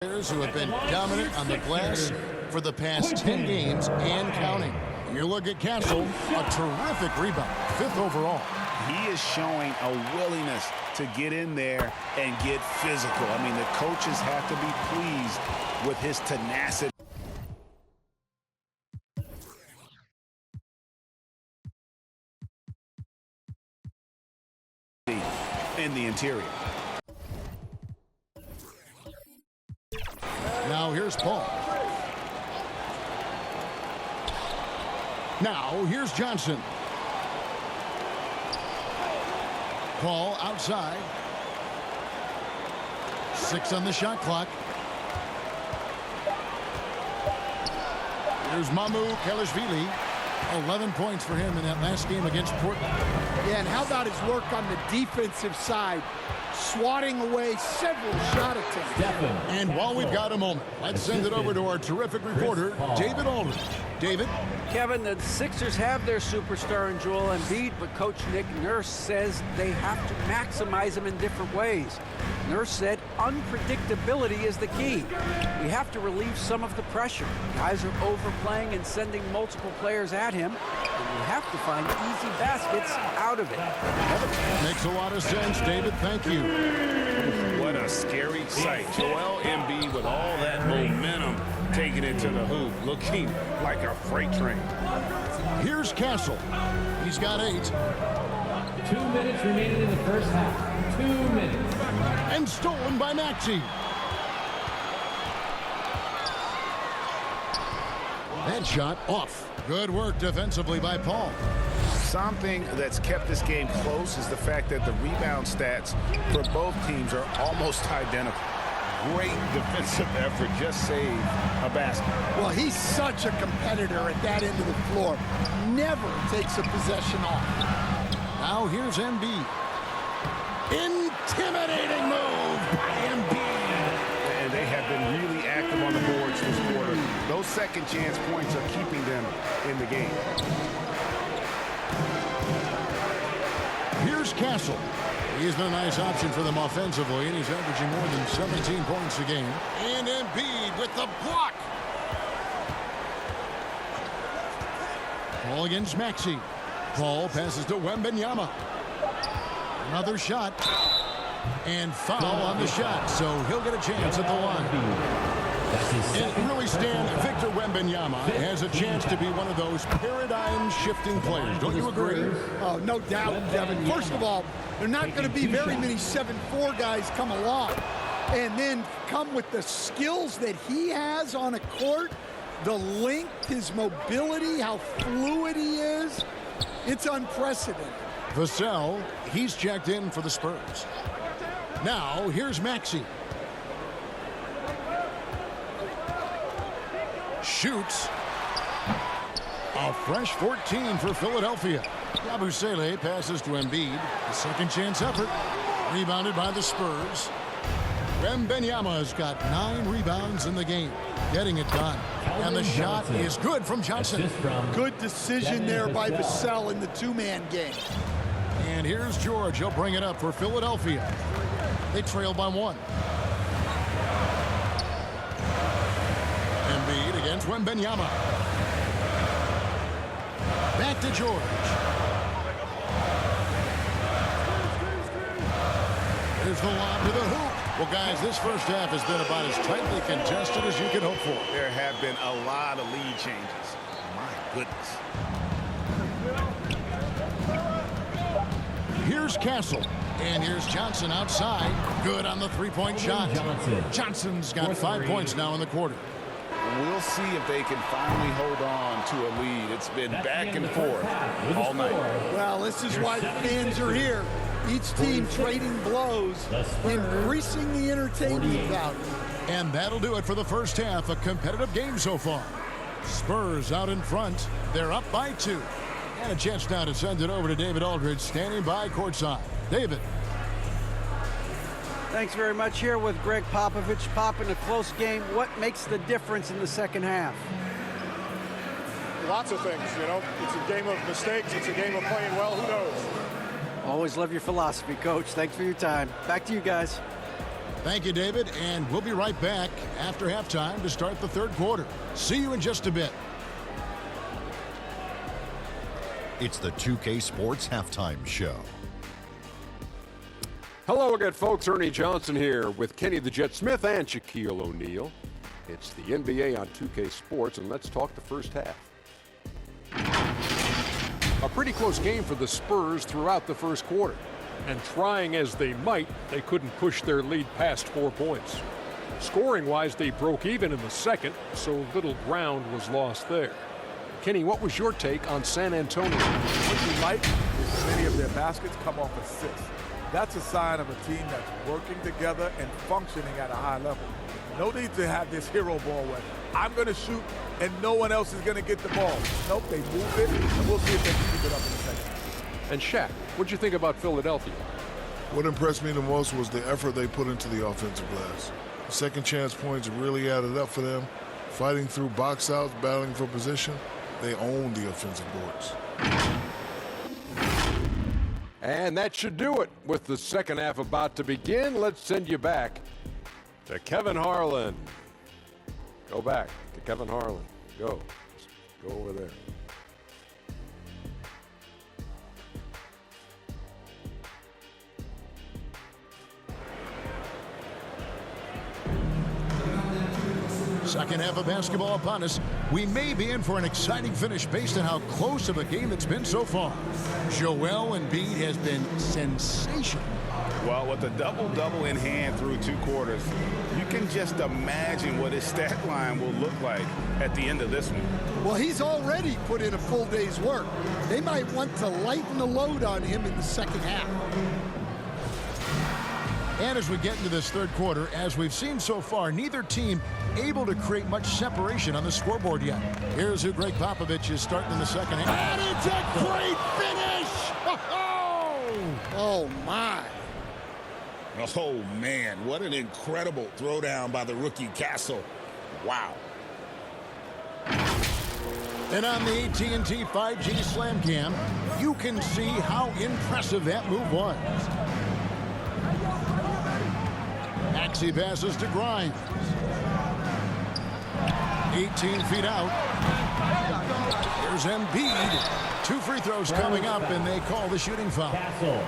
Players who have been dominant on the glass for the past 10 games and counting. You look at Castle, a terrific rebound, 5th overall. He is showing a willingness to get in there and get physical. I mean, the coaches have to be pleased with his tenacity. In the interior. Now here's Paul. Now here's Johnson. Paul outside. 6 on the shot clock. Here's Mamu Kelishvili. 11 points for him in that last game against Portland. Yeah, and how about his work on the defensive side? Swatting away several shot attempts. And while we've got a moment, let's send it over to our terrific reporter, David Aldridge. David? Kevin, the Sixers have their superstar in Joel Embiid, but Coach Nick Nurse says they have to maximize him in different ways. Nurse said unpredictability is the key. We have to relieve some of the pressure. Guys are overplaying and sending multiple players at him, and we have to find easy baskets out of it. Makes a lot of sense, David. Thank you. What a scary sight. Joel Embiid with all that momentum taking it to the hoop, looking like a freight train. Here's Castle. He's got 8. 2 minutes remaining in the first half. 2 minutes. And stolen by Maxey. That shot off. Good work defensively by Paul. Something that's kept this game close is the fact that the rebound stats for both teams are almost identical. Great defensive effort, just saved a basket. Well, he's such a competitor at that end of the floor. Never takes a possession off. Now here's Embiid. Intimidating move by Embiid. And they have been really active on the boards this quarter. Those second chance points are keeping them in the game. Here's Castle. He's been a nice option for them offensively, and he's averaging more than 17 points a game. And Embiid with the block. Paul against Maxey. Paul passes to Wembanyama. Another shot. And foul on the shot, so he'll get a chance at the line. And really, Stan, Victor Wembanyama has a chance to be one of those paradigm-shifting players. Don't you agree? Oh, no doubt, Kevin. First of all, there are not going to be very many 7'4" guys come along and then come with the skills that he has on a court, the length, his mobility, how fluid he is. It's unprecedented. Vassell, he's checked in for the Spurs. Now, here's Maxey. Shoots. A fresh 14 for Philadelphia. Yabusele passes to Embiid. A second chance effort. Rebounded by the Spurs. Wembanyama's got 9 rebounds in the game. Getting it done. And the shot is good from Johnson. Good decision there by Vassell in the two-man game. And here's George. He'll bring it up for Philadelphia. They trail by 1. Embiid against Wembanyama. Back to George. Here's the lob to the hoop. Well, guys, this first half has been about as tightly contested as you could hope for. There have been a lot of lead changes. My goodness. Here's Castle. And here's Johnson outside. Good on the three-point shot. Johnson's got 5 points now in the quarter. We'll see if they can finally hold on to a lead. It's been back and forth all night. Well, this is why the fans are here. Each team trading blows, increasing the entertainment value. And that'll do it for the first half. A competitive game so far. Spurs out in front. They're up by 2. And a chance now to send it over to David Aldridge, standing by courtside. David. Thanks very much. Here with Greg Popovich. Pop, in a close game, what makes the difference in the second half? Lots of things, you know. It's a game of mistakes. It's a game of playing well. Who knows? Always love your philosophy, Coach. Thanks for your time. Back to you guys. Thank you, David, and we'll be right back after halftime to start the third quarter. See you in just a bit. It's the 2K Sports Halftime Show. Hello again, folks. Ernie Johnson here with Kenny the Jet Smith and Shaquille O'Neal. It's the NBA on 2K Sports, and let's talk the first half. A pretty close game for the Spurs throughout the first quarter. And trying as they might, they couldn't push their lead past 4 points. Scoring-wise, they broke even in the second, so little ground was lost there. Kenny, what was your take on San Antonio? What you like is many of their baskets come off assists. That's a sign of a team that's working together and functioning at a high level. No need to have this hero ball where I'm going to shoot and no one else is going to get the ball. Nope, they move it, and we'll see if they can keep it up in a second. And Shaq, what'd you think about Philadelphia? What impressed me the most was the effort they put into the offensive glass. The second chance points really added up for them. Fighting through box outs, battling for position, they own the offensive boards. And that should do it. With the second half about to begin, let's send you back to Kevin Harlan. Go back to Kevin Harlan. Go. Just go over there. Second half of basketball upon us. We may be in for an exciting finish based on how close of a game it's been so far. Joel Embiid has been sensational. Well, with a double-double in hand through 2 quarters, you can just imagine what his stat line will look like at the end of this one. Well, he's already put in a full day's work. They might want to lighten the load on him in the second half. And as we get into this third quarter, as we've seen so far, neither team able to create much separation on the scoreboard yet. Here's who Greg Popovich is starting in the second half. And it's a great finish! Oh, my. Oh, man, what an incredible throwdown by the rookie Castle. Wow. And on the AT&T 5G Slam Cam, you can see how impressive that move was. Maxey passes to Grimes. 18 feet out. Here's Embiid. 2 free throws coming up, and they call the shooting foul. Castle.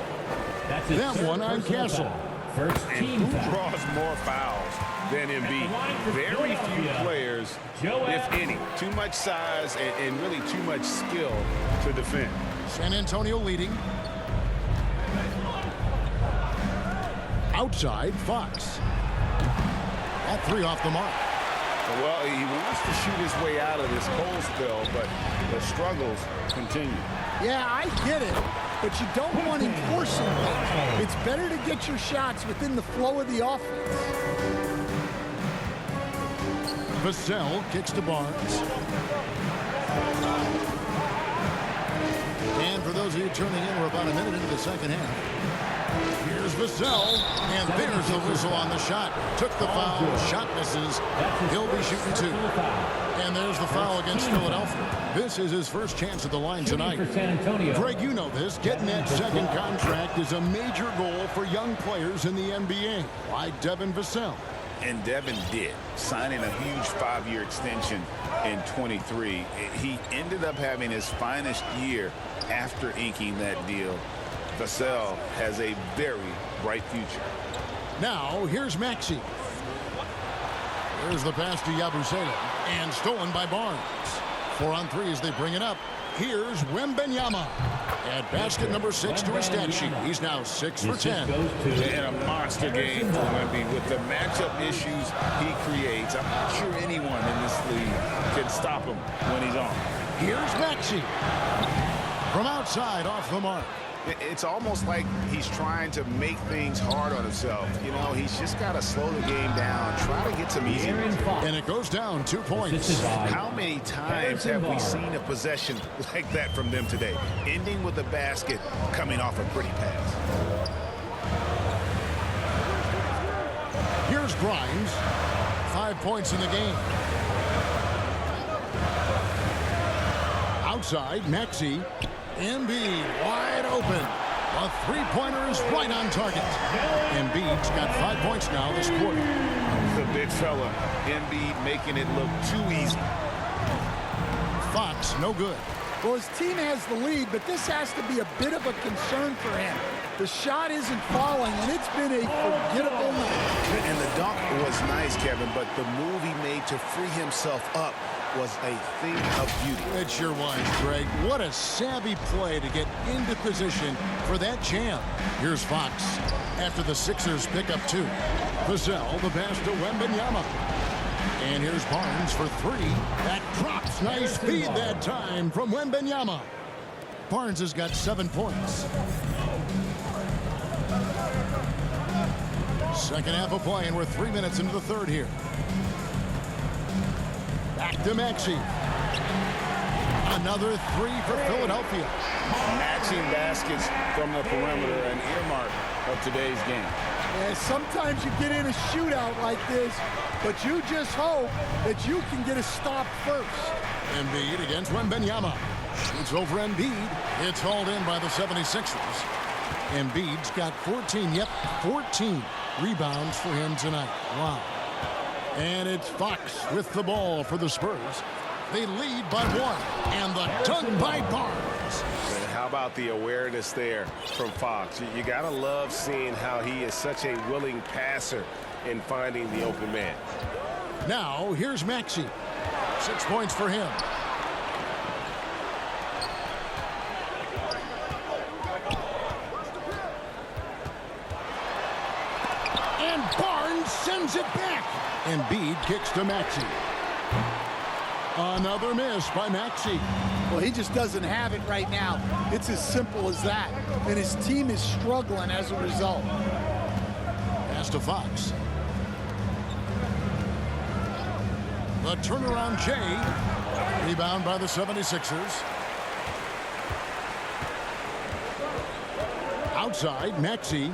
That's That one on Castle. First team And who foul. draws more fouls than Embiid? Very few players, if any. Too much size and really too much skill to defend. San Antonio leading. Outside, Fox. All 3 off the mark. Well, he wants to shoot his way out of this cold spell, but the struggles continue. Yeah, I get it, but you don't want him forcing things. It's better to get your shots within the flow of the offense. Vassell kicks to Barnes. And for those of you turning in, we're about a minute into the second half. Here's Vassell, and there's the whistle on the shot. Took the foul, shot misses. He'll be shooting 2. And there's the foul against Philadelphia. This is his first chance at the line tonight. For San Antonio. Greg, you know this. Getting that second contract is a major goal for young players in the NBA, like Devin Vassell. And Devin did, signing a huge 5-year extension in 23. He ended up having his finest year after inking that deal. Vassell has a very bright future. Now, here's Maxey. Here's the pass to Yabusele, and stolen by Barnes. 4 on 3 as they bring it up. Here's Wembanyama. At basket number 6 to his stat sheet. He's now 6 for 10. And a monster game for Wemby. With the matchup issues he creates, I'm not sure anyone in this league can stop him when he's on. Here's Maxey. From outside, off the mark. It's almost like he's trying to make things hard on himself. You know, he's just got to slow the game down, try to get some easy. And it goes down 2 points. How many times have we seen a possession like that from them today? Ending with a basket, coming off a pretty pass. Here's Grimes. 5 points in the game. Outside, Maxey. Embiid wide open. A three-pointer is right on target. Embiid's got 5 points now this quarter. The big fella, Embiid, making it look too easy. Fox, no good. Well, his team has the lead, but this has to be a bit of a concern for him. The shot isn't falling, and it's been a forgettable night. And the dunk was nice, Kevin, but the move he made to free himself up was a thing of beauty. It sure was, Greg. What a savvy play to get into position for that jam. Here's Fox after the Sixers pick up 2. Vassell, the pass to Wembanyama. And here's Barnes for 3. That drops. Nice feed that time from Wembanyama. Barnes has got 7 points. Second half of play, and we're 3 minutes into the third here. Back to Maxey. Another 3 for Philadelphia. Matching baskets from the perimeter, an earmark of today's game. Yeah, sometimes you get in a shootout like this, but you just hope that you can get a stop first. Embiid against Wembanyama. Shoots over Embiid. It's hauled in by the 76ers. Embiid's got 14. Yep, 14 rebounds for him tonight. Wow. And it's Fox with the ball for the Spurs. They lead by 1. And the dunk by Barnes. And how about the awareness there from Fox? You got to love seeing how he is such a willing passer in finding the open man. Now, here's Maxey. 6 points for him. And Barnes sends it back. Embiid kicks to Maxey. Another miss by Maxey. Well, he just doesn't have it right now. It's as simple as that. And his team is struggling as a result. Pass to Fox. The turnaround Jay. Rebound by the 76ers. Outside, Maxey.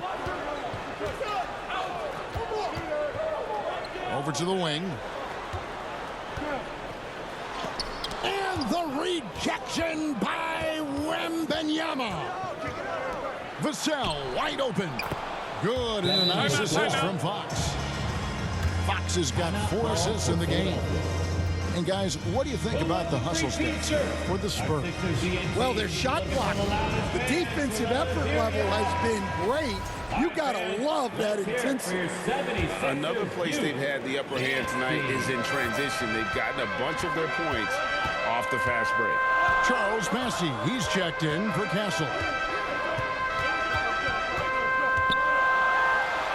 Over to the wing. And the rejection by Wembanyama. Vassell wide open. Good, and a nice assist from Fox. Fox has got 4 assists in the game. And guys, what do you think about the hustle stats for the Spurs? Well, their shot block, the defensive effort level has been great. You gotta love that intensity. Another place they've had the upper hand tonight is in transition. They've gotten a bunch of their points off the fast break. Charles Massey, he's checked in for Castle.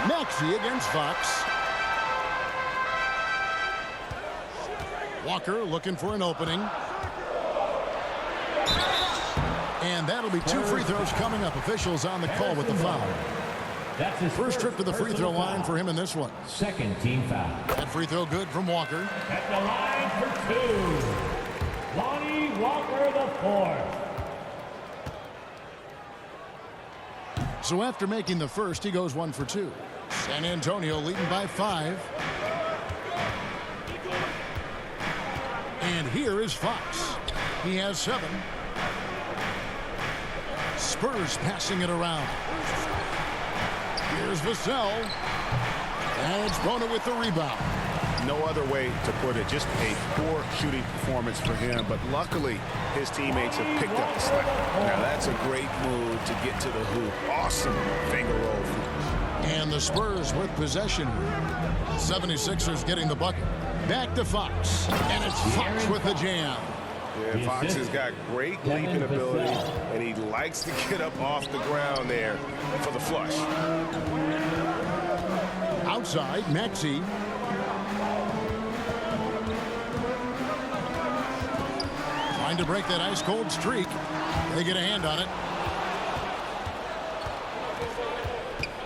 Maxey against Fox. Walker looking for an opening. And that'll be 2 free throws coming up. Officials on the call with the foul. That's his First trip to the free throw line for him in this one. Second team foul. That free throw good from Walker. At the line for 2. Lonnie Walker the 4th. So after making the first, he goes 1 for 2. San Antonio leading by 5. And here is Fox. He has 7. Spurs passing it around. Here's Vassell. And it's Bona with the rebound. No other way to put it. Just a poor shooting performance for him. But luckily, his teammates have picked up the slack. Now that's a great move to get to the hoop. Awesome finger roll. And the Spurs with possession. 76ers getting the bucket. Back to Fox. And it's Fox with the jam. Yeah, Fox has got great leaping ability, and he likes to get up off the ground there for the flush. Outside, Maxey. Trying to break that ice-cold streak. They get a hand on it.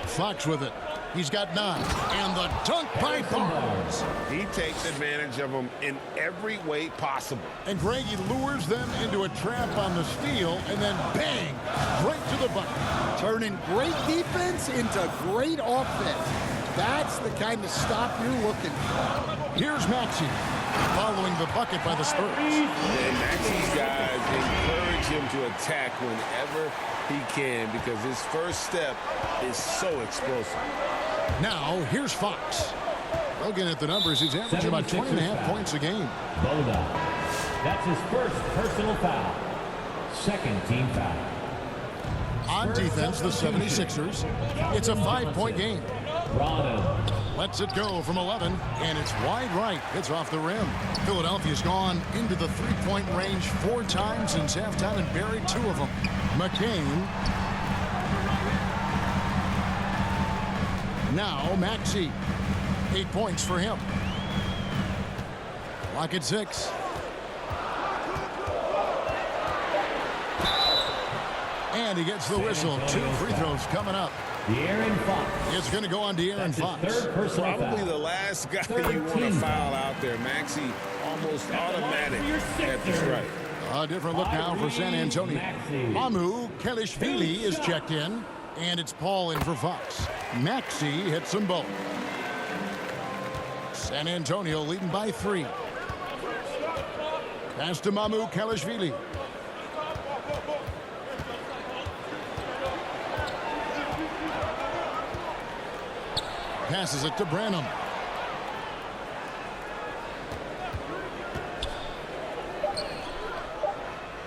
Fox with it. He's got 9. And the dunk by Barnes. He takes advantage of them in every way possible. And Greg, he lures them into a trap on the steal, and then bang, right to the bucket. Turning great defense into great offense. That's the kind of stop you're looking for. Here's Maxey following the bucket by the Spurs. And Maxey's guys encourage him to attack whenever he can because his first step is so explosive. Now, here's Fox. Looking at the numbers, he's averaging about 20.5 points a game. Boda. That's his first personal foul. Second team foul. On defense, the 76ers. It's a 5-point game. Lets it go from 11, and it's wide right. It's off the rim. Philadelphia's gone into the three-point range 4 times since halftime and buried 2 of them. McCain. Now Maxey. 8 points for him. Lock at 6. And he gets the whistle. 2 free throws coming up. De'Aaron Fox. It's going to go on De'Aaron Fox. Probably the last guy you want to foul out there. Maxey almost automatic at the strike. A different look now for San Antonio. Mamu Kelishvili is checked in, and it's Paul in for Fox. Maxey hits them both. San Antonio leading by 3. Pass to Mamu Kelishvili. Passes it to Branham.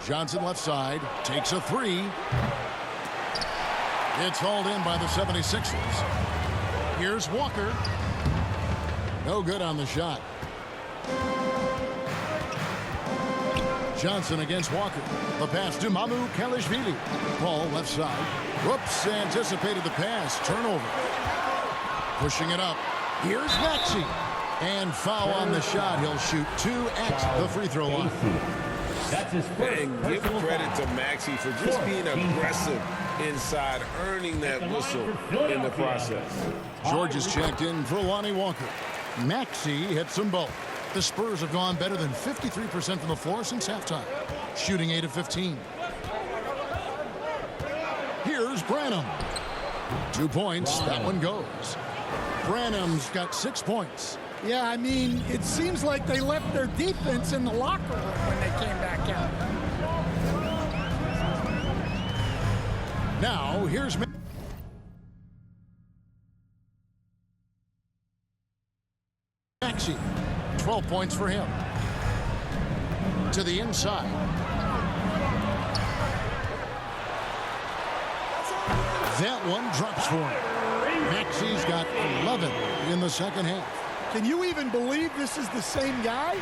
Johnson left side. Takes a 3. It's hauled in by the 76ers. Here's Walker. No good on the shot. Johnson against Walker. The pass to Mamu Kelishvili. Paul left side. Whoops, anticipated the pass. Turnover. Pushing it up. Here's Maxey. And foul on the shot. He'll shoot 2 at the free throw line. That's his first. And give credit to Maxey for just being aggressive inside, earning that whistle in the process. George is checked in for Lonnie Walker. Maxey hits them both. The Spurs have gone better than 53% from the floor since halftime, shooting 8 of 15. Here's Branham. 2 points. That one goes. Branham's got 6 points. Yeah, I mean, it seems like they left their defense in the locker room when they came back out. Now, here's Maxey. 12 points for him. To the inside. That one drops for him. Maxey's got 11 in the second half. Can you even believe this is the same guy?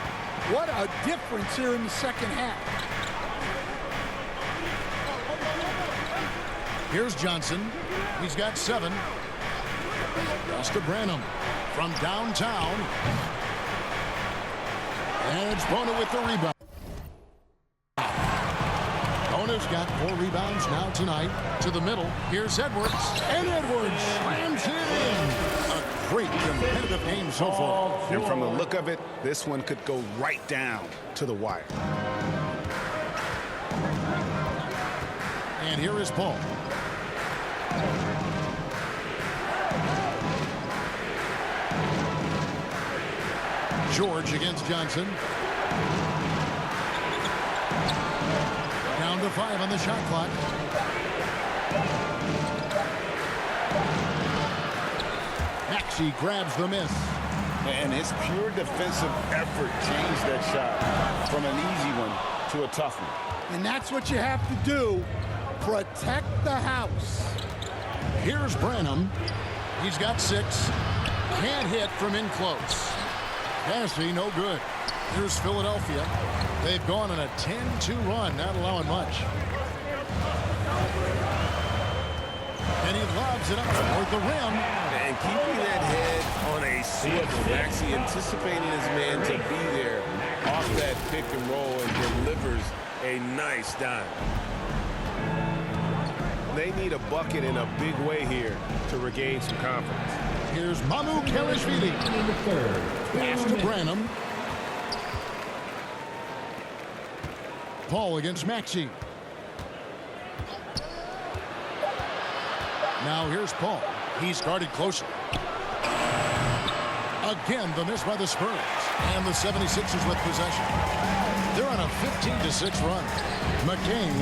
What a difference here in the second half. Here's Johnson. He's got 7. Pass to Branham from downtown. And it's Bona with the rebound. Bona's got 4 rebounds now tonight. To the middle. Here's Edwards. And Edwards slams it in. A great competitive game so far. And from the look of it, this one could go right down to the wire. And here is Paul. George against Johnson. Down to 5 on the shot clock. Maxey grabs the miss. And his pure defensive effort changed that shot from an easy one to a tough one. And that's what you have to do. Protect the house. Here's Branham. He's got 6. Can't hit from in close. Cassie, no good. Here's Philadelphia. They've gone on a 10-2 run, not allowing much. And he lobs it up toward the rim. And keeping that head on a swivel. Maxey anticipating his man to be there off that pick and roll and delivers a nice dime. They need a bucket in a big way here to regain some confidence. Here's Mamu Kelishvili. Pass to Branham. Paul against Maxey. Now here's Paul. He's guarded closely. Again, the miss by the Spurs. And the 76ers with possession. They're on a 15-6 run. McCain,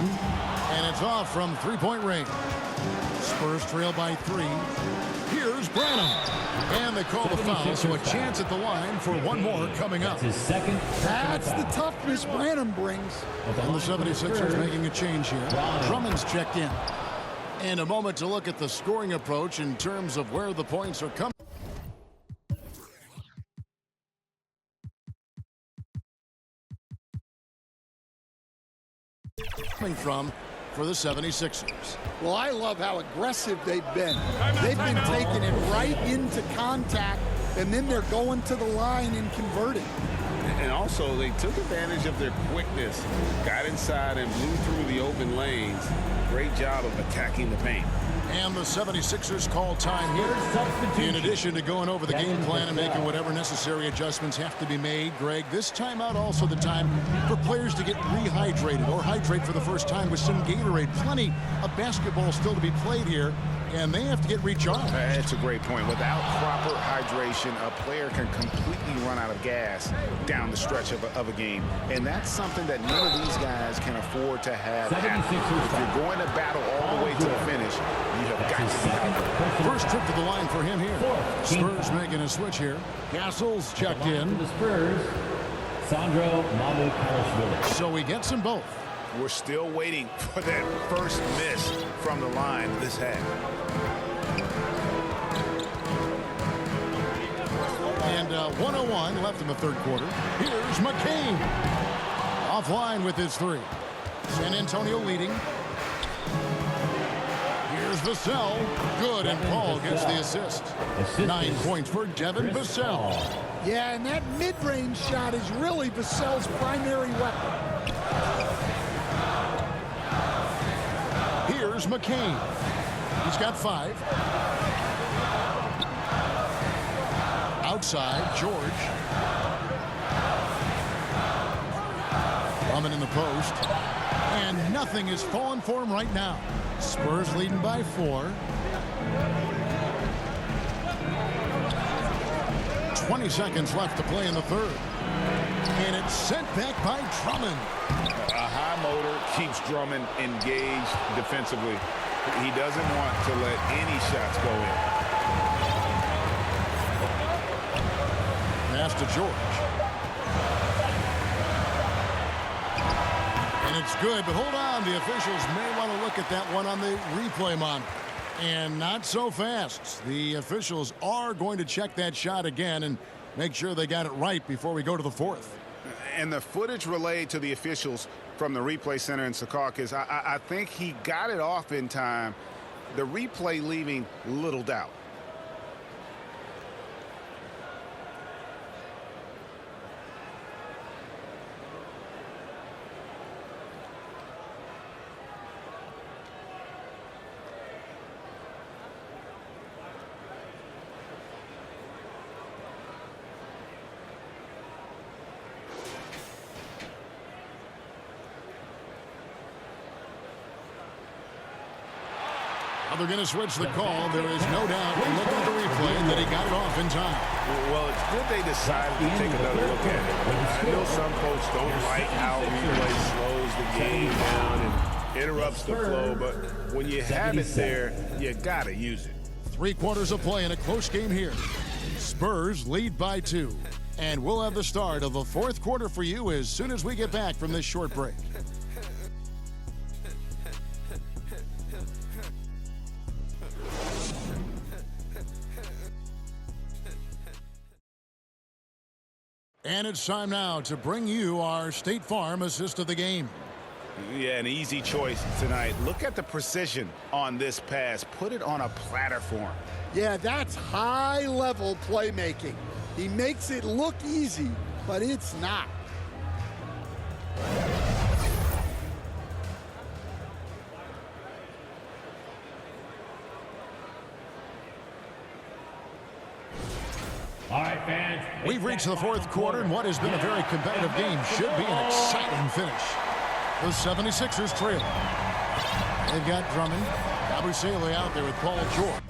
and it's off from three-point range. Spurs trail by 3. Here's Branham. And they call the foul, so a chance at the line for one more coming up. His second. That's the toughness Branham brings. And the 76ers making a change here. Drummond's checked in. And a moment to look at the scoring approach in terms of where the points are coming from for the 76ers. Well, I love how aggressive they've been. They've been taking it right into contact, and then they're going to the line and converting. And also, they took advantage of their quickness, got inside and blew through the open lanes. Great job of attacking the paint. And the 76ers call time here. In addition to going over the game plan and making whatever necessary adjustments have to be made, Greg, this timeout also the time for players to get rehydrated or hydrate for the first time with some Gatorade. Plenty of basketball still to be played here, and they have to get recharged. That's a great point. Without proper hydration, a player can completely run out of gas down the stretch of a game. And that's something that none of these guys can afford to have happen. If you're going to battle all the way to the finish, you have got to be hydrated. First trip to the line for him here. Spurs making a switch here. Castles checked in. The Spurs, Sandro Mamukelashvili. So we get them both. We're still waiting for that first miss from the line this half. And 1:01 left in the third quarter. Here's McCain. Offline with his 3. San Antonio leading. Here's Vassell. Good, and Paul gets the assist. 9 points for Devin Vassell. Yeah, and that mid-range shot is really Vassell's primary weapon. Here's McCain. He's got 5. Outside, George. Drummond in the post. And nothing is falling for him right now. Spurs leading by 4. 20 seconds left to play in the third. And it's sent back by Drummond. A high motor keeps Drummond engaged defensively. He doesn't want to let any shots go in. Pass to George. And it's good, but hold on. The officials may want to look at that one on the replay monitor. And not so fast. The officials are going to check that shot again and make sure they got it right before we go to the fourth. And the footage relayed to the officials from the replay center in Secaucus, I think he got it off in time. The replay leaving little doubt. They're going to switch the call. There is no doubt, looking at the replay, that he got it off in time. Well, it's good they decided to take another look at it. I know some folks don't like how replay slows the game down and interrupts the flow, but when you have it there, you got to use it. 3 quarters of play in a close game here. Spurs lead by 2. And we'll have the start of the fourth quarter for you as soon as we get back from this short break. And it's time now to bring you our State Farm assist of the game. Yeah, an easy choice tonight. Look at the precision on this pass. Put it on a platter form. Yeah, that's high-level playmaking. He makes it look easy, but it's not. All right, fans. We've reached the fourth quarter, and what has been a very competitive game should be an exciting finish. The 76ers trail. They've got Drummond, Yabusele out there with Paul George.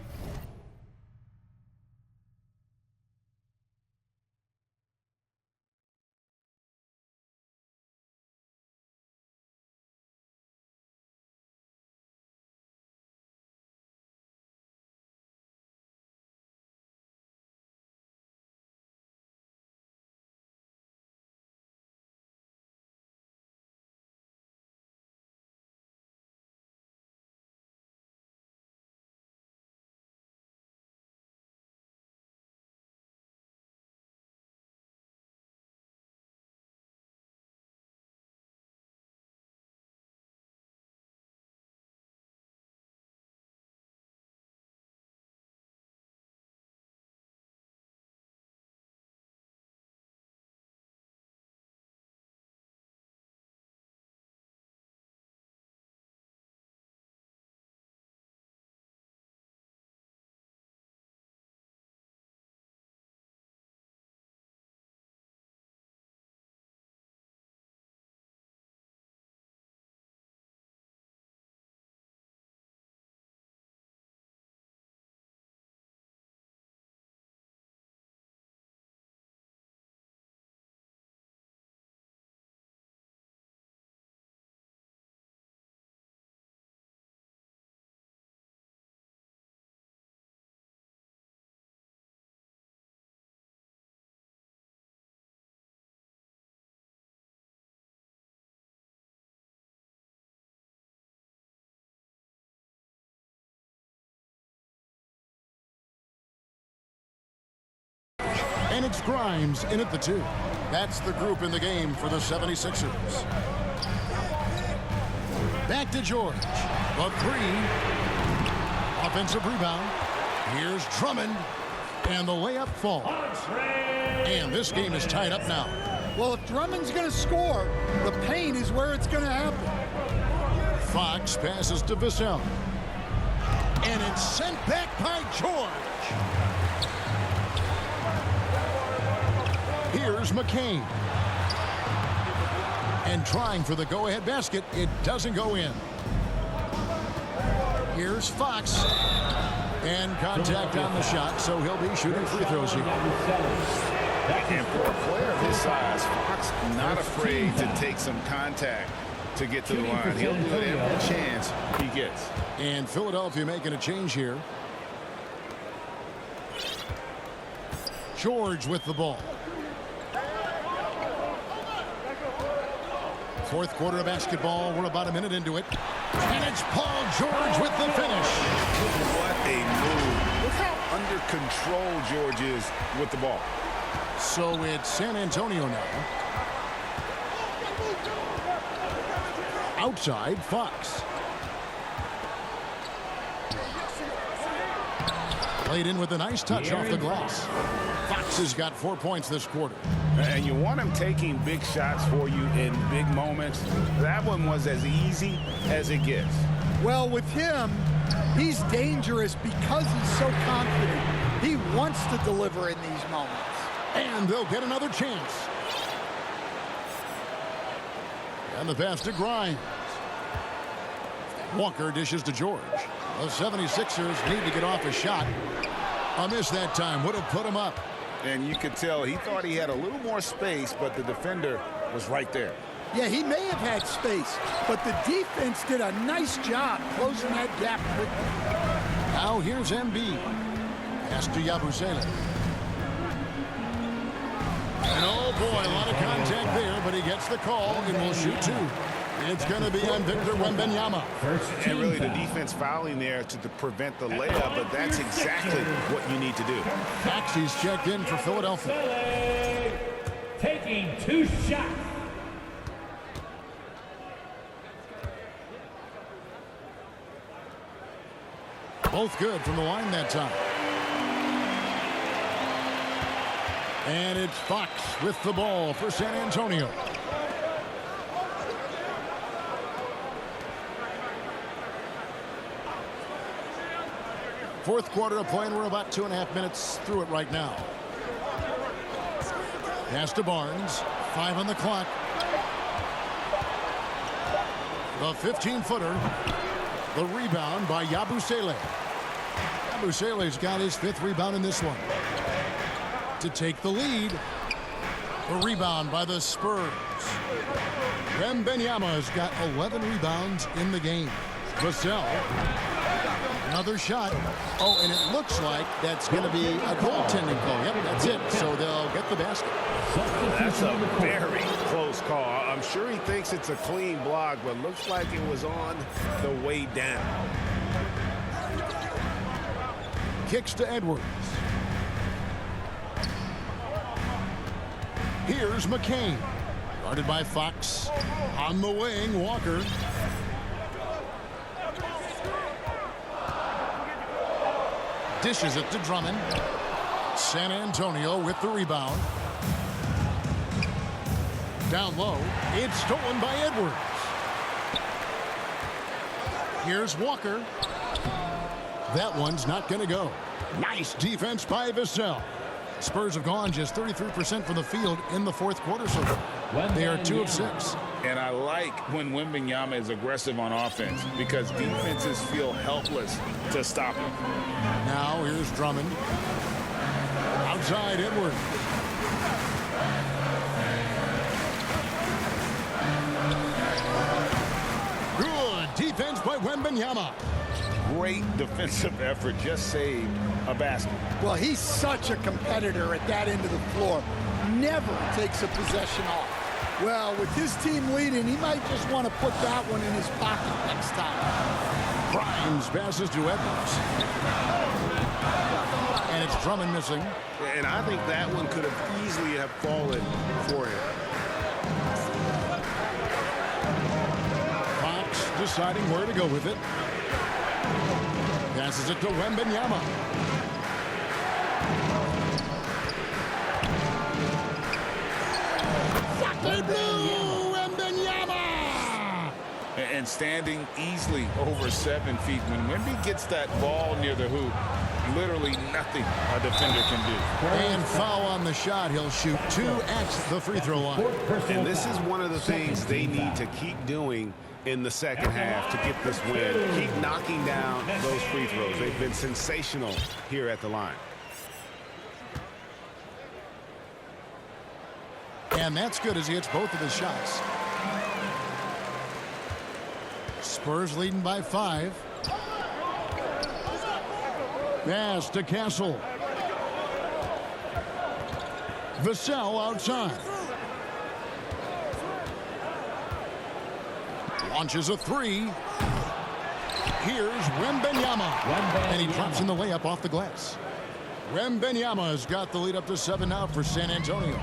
And it's Grimes in at the 2. That's the group in the game for the 76ers. Back to George. The 3. Offensive rebound. Here's Drummond. And the layup falls. And this game is tied up now. Well, if Drummond's going to score, the paint is where it's going to happen. Fox passes to Vassell. And it's sent back by George. Here's McCain. And trying for the go-ahead basket. It doesn't go in. Here's Fox. And contact on the shot, so he'll be shooting free throws here. And for a player of his size, Fox not afraid to take some contact to get to the line. He'll do it every chance he gets. And Philadelphia making a change here. George with the ball. Fourth quarter of basketball. We're about a minute into it. And it's Paul George with the finish. What a move. Look how under control George is with the ball. So it's San Antonio now. Outside, Fox. Played in with a nice touch off the glass. Fox has got 4 points this quarter. And you want him taking big shots for you in big moments. That one was as easy as it gets. Well, with him, he's dangerous because he's so confident. He wants to deliver in these moments. And they'll get another chance. And the pass to Grimes. Walker dishes to George. The 76ers need to get off a shot. A miss that time would have put him up. And you could tell he thought he had a little more space, but the defender was right there. Yeah, he may have had space, but the defense did a nice job closing that gap quickly. Now here's Embiid. Pass to Yabusele. And oh boy, a lot of contact there, but he gets the call and will shoot 2. It's going to be on Victor Wembanyama. And really the defense fouling there to prevent the layup, but that's exactly what you need to do. Maxey's checked in for Philadelphia. Taking 2 shots. Both good from the line that time. And it's Fox with the ball for San Antonio. Fourth quarter of play, and we're about 2.5 minutes through it right now. Pass to Barnes. 5 on the clock. The 15-footer. The rebound by Yabusele. Yabusele's got his 5th rebound in this one. To take the lead. The rebound by the Spurs. Wembanyama's got 11 rebounds in the game. Vassell. Another shot. Oh, and it looks like that's going to be a goaltending call. Yep, that's it. So they'll get the basket. That's a very close call. I'm sure he thinks it's a clean block, but looks like it was on the way down. Kicks to Edwards. Here's McCain. Guarded by Fox. On the wing, Walker. Dishes it to Drummond. San Antonio with the rebound. Down low. It's stolen by Edwards. Here's Walker. That one's not going to go. Nice defense by Vassell. Spurs have gone just 33% from the field in the fourth quarter so far. They are 2 of 6. And I like when Wembanyama is aggressive on offense because defenses feel helpless to stop him. Now here's Drummond. Outside Edwards. Good defense by Wembanyama. Great defensive effort, just saved a basket. Well, he's such a competitor at that end of the floor. Never takes a possession off. Well, with his team leading, he might just want to put that one in his pocket next time. Grimes passes to Edwards. And it's Drummond missing. And I think that one could have easily have fallen for him. Fox deciding where to go with it. Passes it to Wembanyama. Sacre bleu, Wembanyama! And standing easily over 7 feet. When Wemby gets that ball near the hoop, literally nothing a defender can do. And foul on the shot. He'll shoot 2 at the free throw line. And this is one of the things they need to keep doing in the second half to get this win. Keep knocking down those free throws. They've been sensational here at the line. And that's good as he hits both of his shots. Spurs leading by 5. Pass to Castle. Vassell outside. Launches a 3. Here's Wembanyama. And he drops in the layup off the glass. Wembanyama has got the lead up to 7 now for San Antonio.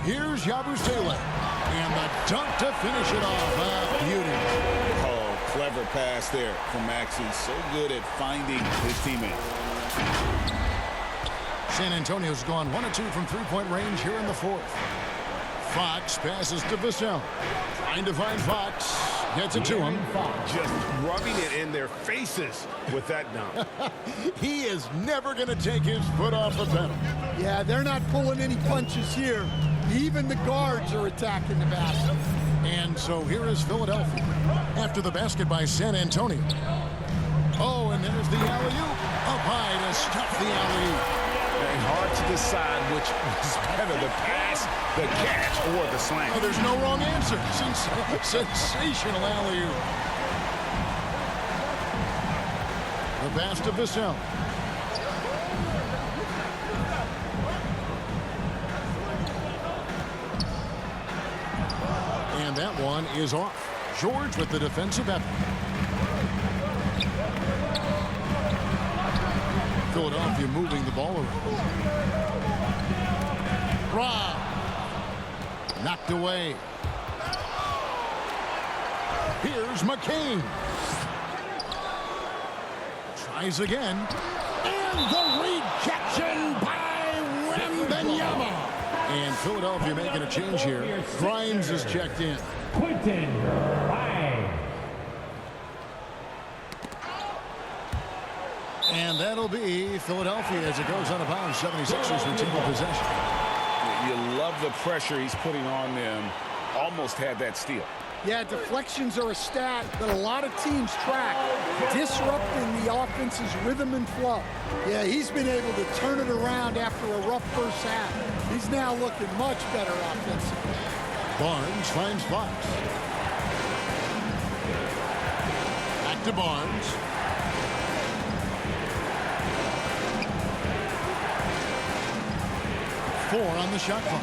Here's Yabusele. And the dunk to finish it off. Beauty. Oh, clever pass there from Maxey. So good at finding his teammate. San Antonio's gone 1 of 2 from three-point range here in the 4th. Fox passes to Vassell. Trying to find Fox. Gets it to him. Just rubbing it in their faces with that dunk. He is never going to take his foot off the pedal. Yeah, they're not pulling any punches here. Even the guards are attacking the basket. And so here is Philadelphia after the basket by San Antonio. Oh, and there's the alley-oop. Up high to stuff the alley-oop. And hard to decide which was better, the pass, the catch, or the slam. Oh, there's no wrong answer. Sensational alley-oop. The pass to Vassell. And that one is off. George with the defensive effort. Philadelphia moving the ball around. Rob. Knocked away. Here's McCain. Tries again. And the rejection by Wembanyama. And Philadelphia making a change here. Grimes is checked in. Quentin Grimes. And that'll be Philadelphia as it goes out of bounds. 76ers retain possession. You love the pressure he's putting on them. Almost had that steal. Yeah, deflections are a stat that a lot of teams track, disrupting the offense's rhythm and flow. Yeah, he's been able to turn it around after a rough first half. He's now looking much better offensively. Barnes finds Fox. Back to Barnes. Four on the shot clock.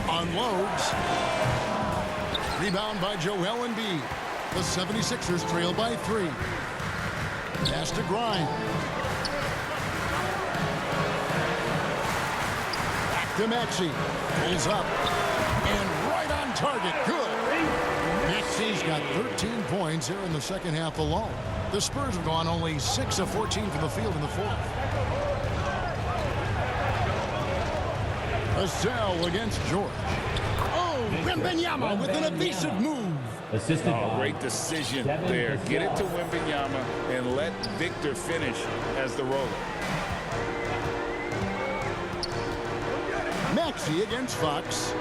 Unloads. Rebound by Joel Embiid. The 76ers trail by 3. Pass to Grimes. Back to Maxey. Pulls up. And right on target. Good. Maxey's got 13 points here in the second half alone. The Spurs have gone only 6 of 14 from the field in the 4th. Vassell against George. Oh, Wembanyama with an evasive move. Assisted by Great decision there. Get it to Wembanyama and let Victor finish as the roller. Maxey against Fox.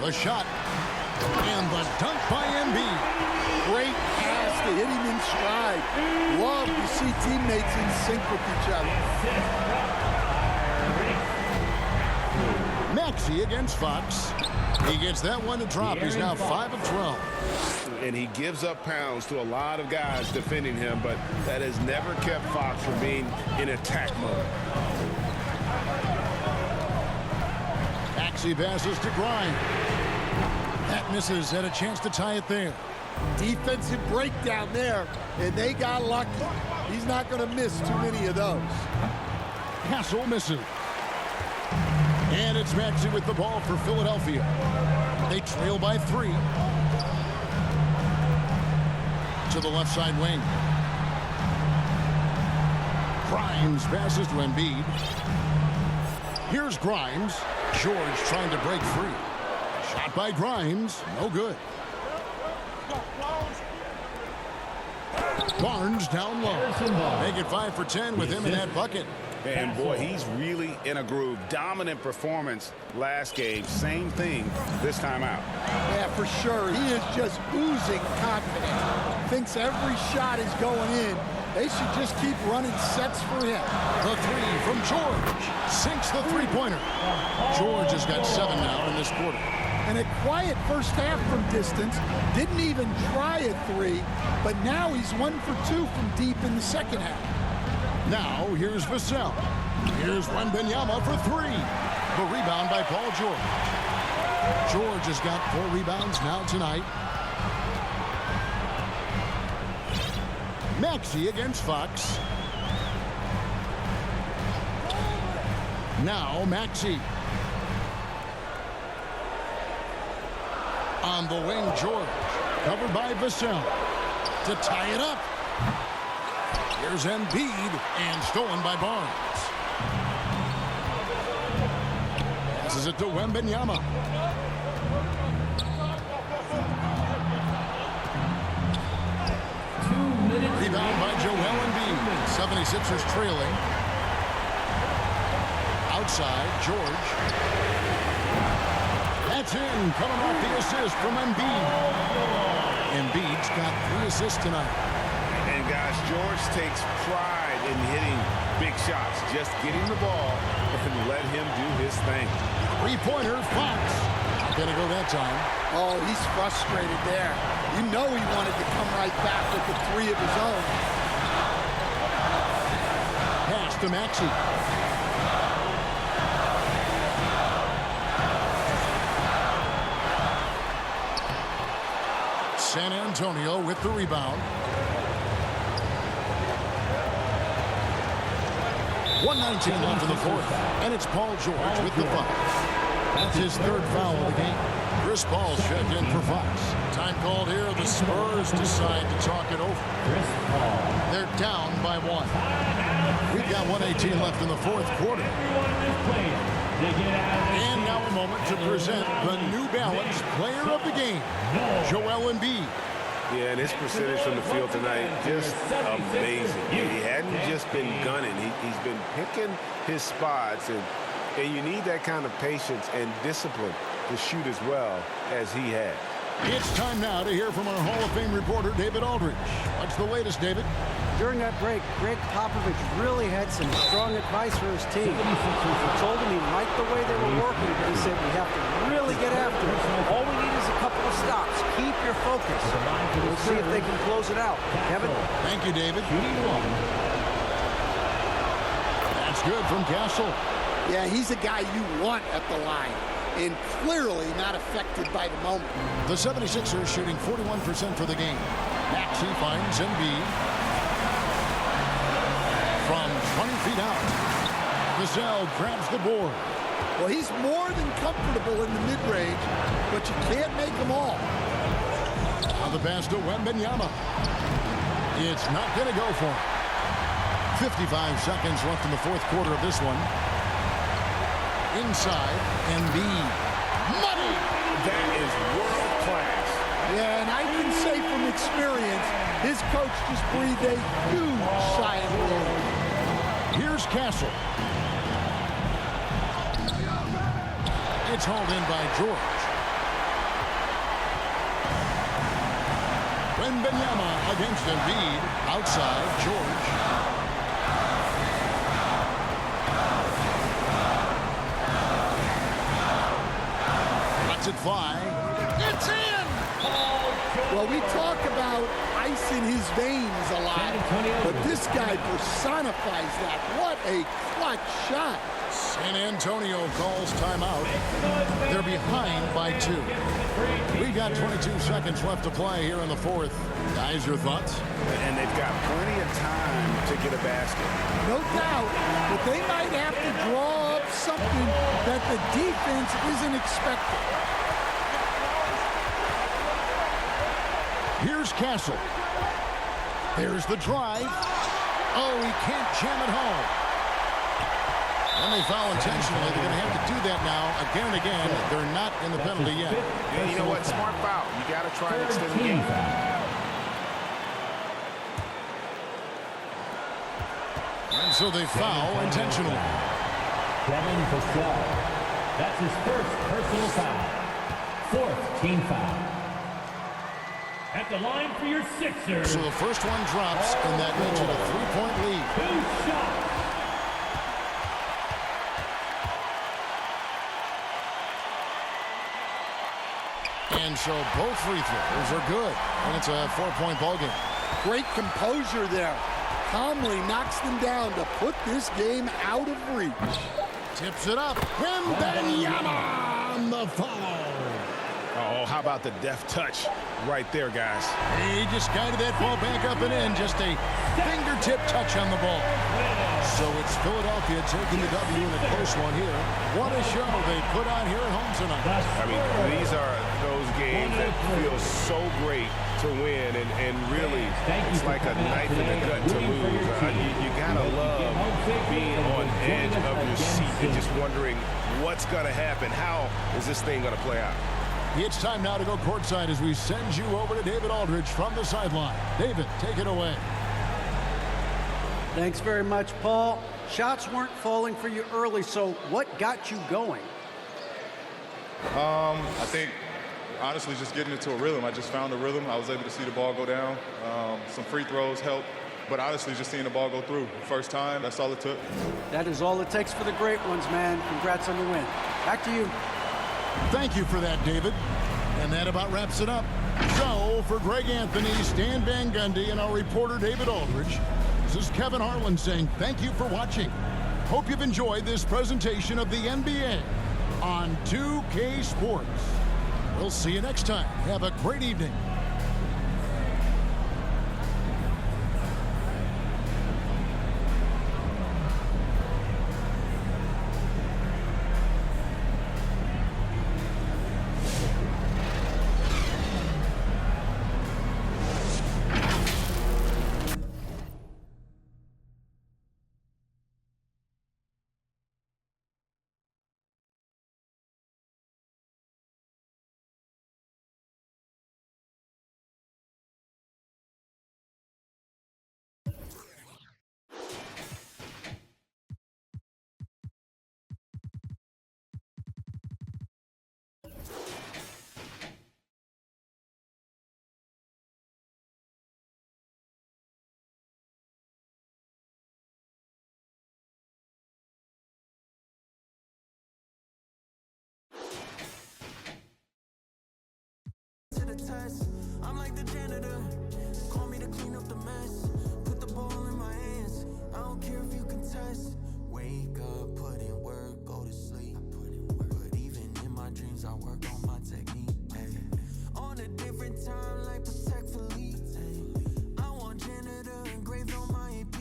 The shot. And the dunk by Embiid. Great pass to hit him in stride. Love to see teammates in sync with each other. Maxey against Fox. He gets that one to drop. He's now 5 of 12. And he gives up pounds to a lot of guys defending him, but that has never kept Fox from being in attack mode. Maxey passes to Grimes. That misses, had a chance to tie it there. Defensive breakdown there, and they got lucky. He's not going to miss too many of those. Castle misses. And it's Maxey with the ball for Philadelphia. They trail by 3. To the left side wing. Grimes passes to Embiid. Here's Grimes. George trying to break free. Shot by Grimes. No good. Barnes down low. Make it 5 for 10 with him in that bucket. And boy, he's really in a groove. Dominant performance last game. Same thing this time out. Yeah, for sure. He is just oozing confidence. Thinks every shot is going in. They should just keep running sets for him. The 3 from George. Sinks the three-pointer. George has got 7 now in this quarter. And a quiet first half from distance. Didn't even try a 3, but now he's 1 for 2 from deep in the second half. Now, here's Vassell. Here's Wembanyama for 3. The rebound by Paul George. George has got 4 rebounds now tonight. Maxey against Fox. Now, Maxey. On the wing, George. Covered by Vassell. To tie it up. Here's Embiid, and stolen by Barnes. Passes it to Wembanyama. Rebound by Joel Embiid. 76ers trailing. Outside, George. That's in, coming off the assist from Embiid. Embiid's got 3 assists tonight. And guys, George takes pride in hitting big shots. Just get him the ball and let him do his thing. 3-pointer, Fox. Not gonna go that time. Oh, he's frustrated there. You know he wanted to come right back with the 3 of his own. Pass to Maxey. San Antonio with the rebound. 1:19 left in the fourth, and it's Paul George with the foul. That's his 3rd foul of the game. Chris Paul's checked in for Fox. Time called here. The Spurs decide to talk it over. They're down by 1. We've got 1:18 left in the fourth quarter. And now a moment to present the New Balance Player of the Game, Joel Embiid. Yeah, and his percentage from the field tonight, just amazing. He hadn't just been gunning. He's been picking his spots, and you need that kind of patience and discipline to shoot as well as he had. It's time now to hear from our Hall of Fame reporter, David Aldridge. What's the latest, David? During that break, Greg Popovich really had some strong advice for his team. He told him he liked the way they were working, but he said we have to really get after it. All we need is a couple of stops. Keep your focus. We'll see if they can close it out. Kevin? Thank you, David. That's good from Castle. Yeah, he's a guy you want at the line, and clearly not affected by the moment. The 76ers shooting 41% for the game. Maxey finds Embiid. From 20 feet out, Vassell grabs the board. Well, he's more than comfortable in the mid-range, but you can't make them all. On the pass to Wembanyama. It's not going to go for him. 55 seconds left in the fourth quarter of this one. Inside, Embiid. Money! That is world class. Yeah, and I can say from experience, his coach just breathed a huge sigh of relief. Here's Castle. It's hauled in by George. Wembanyama against Embiid. Outside, George. Lets it fly. It's in! Well, we talk about ice in his veins a lot, but this guy personifies that. What a clutch shot. San Antonio calls timeout. They're behind by 2. We got 22 seconds left to play here in the fourth. Guys, your thoughts? And they've got plenty of time to get a basket. No doubt, but they might have to draw up something that the defense isn't expecting. Here's Castle. There's the drive. Oh, he can't jam it home. And they foul intentionally. They're going to have to do that now again and again. They're not in the penalty yet. Yeah, you know what? Smart foul. You got to try to extend the game. And so they foul intentionally. Kevin Vassell. That's his first personal foul. 4th team foul. At the line for your Sixers. So the first one drops, and that makes it a 3-point lead. 2 shots. And so both free throws are good, and it's a 4-point ball game. Great composure there. Calmly knocks them down to put this game out of reach. Tips it up. Wembanyama on the follow. Oh, how about the deft touch right there, guys? He just guided that ball back up and in. Just a fingertip touch on the ball. So it's Philadelphia taking the W in a close one here. What a show they put on here at home tonight. I mean, these are those games that feel so great to win, and really, it's like a knife in the gut to lose. You gotta love being on edge of your seat and just wondering what's gonna happen. How is this thing gonna play out? It's time now to go courtside as we send you over to David Aldridge from the sideline. David, take it away. Thanks very much, Paul. Shots weren't falling for you early, so what got you going? I think, honestly, just getting into a rhythm. I just found a rhythm. I was able to see the ball go down. Some free throws helped, but honestly, just seeing the ball go through. First time, that's all it took. That is all it takes for the great ones, man. Congrats on the win. Back to you. Thank you for that, David. And that about wraps it up. So, for Greg Anthony, Stan Van Gundy, and our reporter, David Aldridge, this is Kevin Harlan saying thank you for watching. Hope you've enjoyed this presentation of the NBA on 2K Sports. We'll see you next time. Have a great evening. I'm like the janitor, call me to clean up the mess. Put the ball in my hands, I don't care if you contest. Wake up, put in work, go to sleep. But even in my dreams, I work on my technique. On a different time, like Protect Philippe. I want janitor engraved on my AP.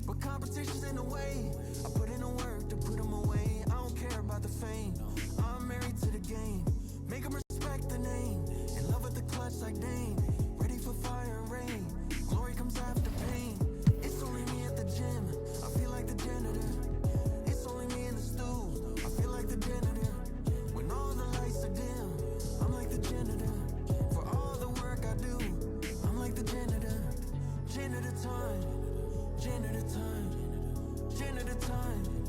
But competition's in the way. I put in the work to put them away. I don't care about the fame. I'm married to the game. Make them respect the name. In love with the clutch like Dane. Ready for fire and rain. Glory comes after pain. It's only me at the gym. I feel like the janitor. It's only me in the stool. I feel like the janitor. When all the lights are dim, I'm like the janitor. For all the work I do, I'm like the janitor. Janitor time. Janitor time. Janitor time.